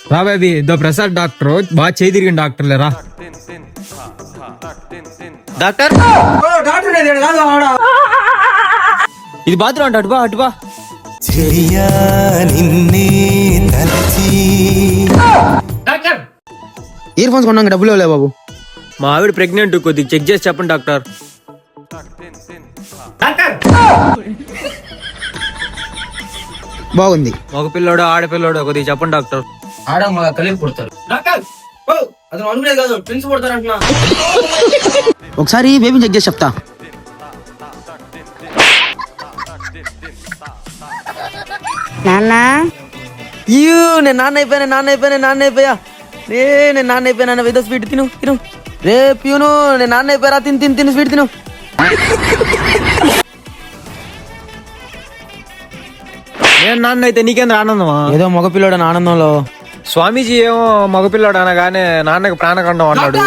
రా బేబీ దో ప్రసాద్ డాక్టర్ బాగా చేయి తిరిగిన డాక్టర్లే రా. డాక్టర్ ఇది బాత్రూమ్ అంట, అటుబా అటుబా. ఇయర్ ఫోన్స్ కొన్నాక డబ్బులు ఇవ్వలే బాబు. మా ఆవిడ ప్రెగ్నెంట్, కొద్దిగా చెక్ చేసి చెప్పండి డాక్టర్. బాగుంది. మగ పిల్లోడు ఆడపిల్లోడు కొద్దిగా చెప్పండి డాక్టర్. ఆడ మగ కలిపి పుడతారు. అతను అనుకునేది కాదు, ట్విన్స్ పుడతారంటున్నా. ఒకసారి బేబీని చెక్ చేసి చెప్తా. నేను నాన్న అయిపోయా ఏదో స్వీట్ తిను రే ప్యూను, నేను నాన్న అయిపోయారా, తిను స్వీట్ తిను. నేను నాన్న అయితే నీకేంద్ర ఆనందమా? ఏదో మగపిల్లోడని ఆనందంలో. స్వామీజీ ఏమో మగపిల్లాడు అనగానే నాన్నకి ప్రాణఖండం అన్నాడు.